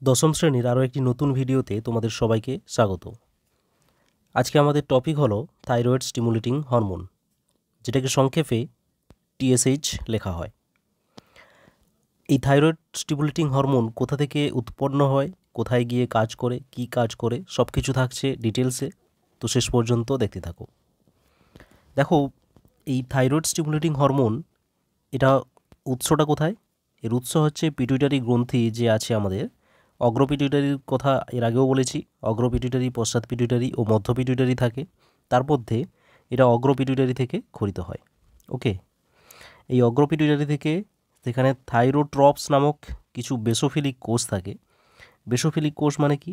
দশম শ্রেণীর আরও একটি নতুন ভিডিওতে তোমাদের সবাইকে স্বাগত। আজকে আমাদের টপিক হলো থাইরয়েড স্টিমুলেটিং হরমোন, যেটাকে সংক্ষেপে টিএসএইচ লেখা হয়। এই থাইরয়েড স্টিমুলেটিং হরমোন কোথা থেকে উৎপন্ন হয়, কোথায় গিয়ে কাজ করে, কি কাজ করে, সব কিছু থাকছে ডিটেলসে। তো শেষ পর্যন্ত দেখতে থাকো। দেখো, এই থাইরয়েড স্টিমুলেটিং হরমোন, এটা উৎসটা কোথায়? এর উৎস হচ্ছে পিটুইটারি গ্রন্থি যে আছে আমাদের। অগ্রপিটুইটারির কথা এর আগেও বলেছি। অগ্রপিটুইটারি, পশ্চাৎ পিটুইটারি ও মধ্য পিটুইটারি থাকে। তার মধ্যে এটা অগ্রপিটুইটারি থেকে ক্ষরিত হয়। ওকে, এই অগ্রপিটুইটারি থেকে সেখানে থাইরোট্রপস নামক কিছু বেসোফিলিক কোষ থাকে। বেসোফিলিক কোষ মানে কি?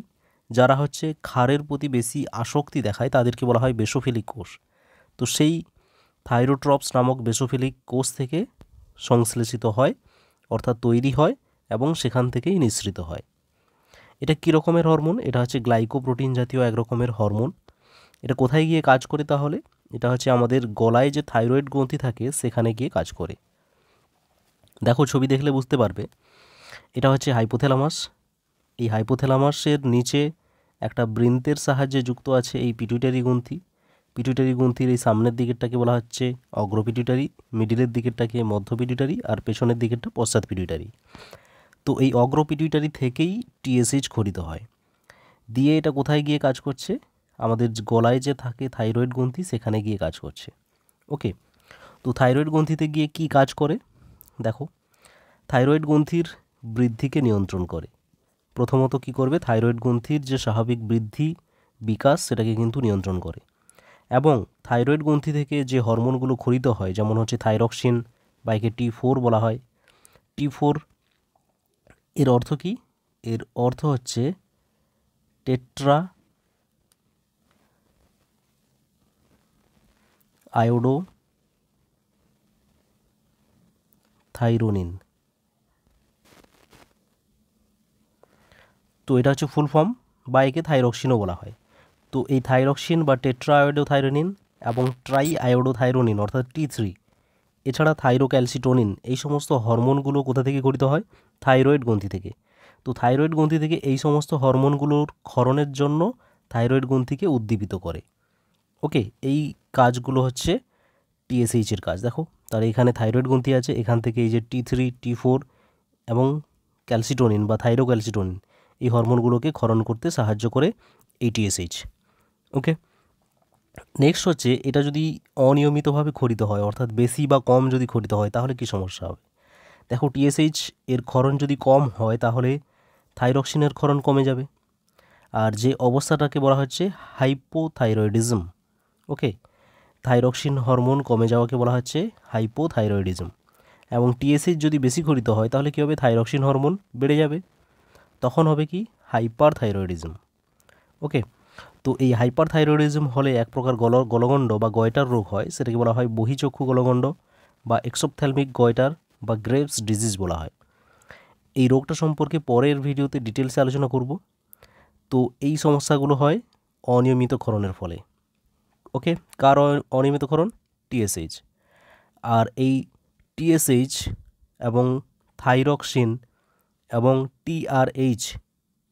যারা হচ্ছে ক্ষারের প্রতি বেশি আসক্তি দেখায় তাদেরকে বলা হয় বেসোফিলিক কোষ। তো সেই থাইরোট্রপস নামক বেসোফিলিক কোষ থেকে সংশ্লেষিত হয়, অর্থাৎ তৈরি হয় এবং সেখান থেকেই নিঃসৃত হয়। এটা কী রকমের হরমোন? এটা হচ্ছে গ্লাইকোপ্রোটিন জাতীয় এক রকমের হরমোন। এটা কোথায় গিয়ে কাজ করে তাহলে? এটা হচ্ছে আমাদের গলায় যে থাইরয়েড গ্রন্থি থাকে সেখানে গিয়ে কাজ করে। দেখো, ছবি দেখলে বুঝতে পারবে। এটা হচ্ছে হাইপোথ্যালামাস। এই হাইপোথ্যালামাসের নিচে একটা বৃন্তের সাহায্যে যুক্ত আছে এই পিটুইটারি গ্রন্থি। পিটুইটারি গ্রন্থির এই সামনের দিকেরটাকে বলা হচ্ছে অগ্রপিটুইটারি, মিডিলের দিকেরটাকে মধ্য পিটুইটারি, আর পেছনের দিকেরটা পশ্চাৎ পিটুইটারি। তো এই অগ্রপিটুইটারি থেকেই টিএসএইচ ক্ষরিত হয়। দিয়ে এটা কোথায় গিয়ে কাজ করছে? আমাদের গলায় যে থাকে থাইরয়েড গ্রন্থি সেখানে গিয়ে কাজ করছে। ওকে, তো থাইরয়েড গ্রন্থিতে গিয়ে কি কাজ করে? দেখো, থাইরয়েড গ্রন্থির বৃদ্ধিকে নিয়ন্ত্রণ করে। প্রথমত কি করবে? থাইরয়েড গ্রন্থির যে স্বাভাবিক বৃদ্ধি বিকাশ সেটাকে কিন্তু নিয়ন্ত্রণ করে। এবং থাইরয়েড গ্রন্থি থেকে যে হরমোনগুলো ক্ষরিত হয়, যেমন হচ্ছে থাইরক্সিন বা একে T4 বলা হয়। T4 এর অর্থ কি? এর অর্থ হচ্ছে টেট্রা আয়োডো থাইরোনিন। তো এটা হচ্ছে ফুল ফর্ম, বা একে থাইরক্সিনও বলা হয়। তো এই থাইরক্সিন বা টেট্রা আয়োডোথাইরোনিন এবং ট্রাই আয়োডোথাইরোনিন অর্থাৎ T3, এছাড়া থাইরোক্যালসিটোনিন, এই সমস্ত হরমোনগুলো কোথা থেকে গঠিত হয়? থাইরয়েড গ্রন্থি থেকে। তো থাইরয়েড গ্রন্থি থেকে এই সমস্ত হরমোনগুলোর ক্ষরণের জন্য থাইরয়েড গ্রন্থিকে উদ্দীপিত করে। ওকে, এই কাজগুলো হচ্ছে টিএসএইচের কাজ। দেখো, তার এখানে থাইরয়েড গ্রন্থি আছে, এখান থেকে এই যে T3, T4 এবং ক্যালসিটোনিন বা থাইরোক্যালসিটোনিন, এই হরমোনগুলোকে ক্ষরণ করতে সাহায্য করে এই টিএসএইচ। ওকে, নেক্সট হচ্ছে এটা যদি অনিয়মিতভাবে ক্ষরিত হয়, অর্থাৎ বেশি বা কম যদি ক্ষরিত হয়, তাহলে কি সমস্যা হবে? দেখো, টিএসএইচ এর ক্ষরণ যদি কম হয় তাহলে থাইরক্সিনের ক্ষরণ কমে যাবে, আর যে অবস্থাটাকে বলা হচ্ছে হাইপোথাইরয়েডিজম। ওকে, থাইরক্সিন হরমোন কমে যাওয়াকে বলা হচ্ছে হাইপোথাইরয়েডিজম। এবং টিএসএইচ যদি বেশি ক্ষরিত হয় তাহলে কী হবে? থাইরক্সিন হরমোন বেড়ে যাবে, তখন হবে কি? Hyper thyroidism. ওকে, তো এই হাইপার থাইরয়েডিজম হলে এক প্রকার গলগণ্ড বা গয়টার রোগ হয়, সেটাকে বলা হয় বহিচক্ষু গলগণ্ড বা এক্সোপথ্যালমিক গয়টার বা গ্রেভস ডিজিজ বলা হয়। এই রোগটা সম্পর্কে পরের ভিডিওতে ডিটেলসে আলোচনা করব। তো এই সমস্যাগুলো হয় অনিয়মিত ক্ষরণের ফলে। ওকে, কার অনিয়মিত ক্ষরণ? টিএসএইচ। আর এই টিএসএইচ এবং থাইরক্সিন এবং টিআরএইচ,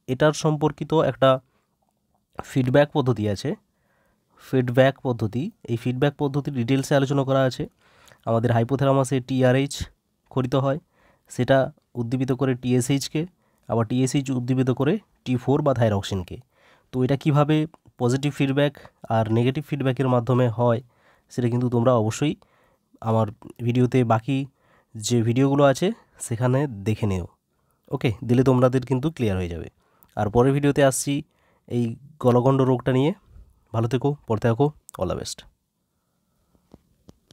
এটার সম্পর্কিত একটা ফিডব্যাক পদ্ধতি আছে। ফিডব্যাক পদ্ধতি, এই ফিডব্যাক পদ্ধতির ডিটেলসে আলোচনা করা আছে। আমাদের হাইপোথ্যালামাসে টিআরএইচ ক্ষরিত হয়, সেটা উদ্দীপিত করে টিএসএইচকে, আবার টিএসএইচ উদ্দীপিত করে T4 বা থাইরক্সিনকে। তো এটা কিভাবে পজিটিভ ফিডব্যাক আর নেগেটিভ ফিডব্যাকের মাধ্যমে হয় সেটা কিন্তু তোমরা অবশ্যই আমার ভিডিওতে বাকি যে ভিডিওগুলো আছে সেখানে দেখে নিও। ওকে, দিলে তোমাদের কিন্তু ক্লিয়ার হয়ে যাবে। আর পরের ভিডিওতে আসছি এই গলগণ্ড রোগটা নিয়ে। ভালো থেকো, পড়তে থাকো, অল দ্য বেস্ট।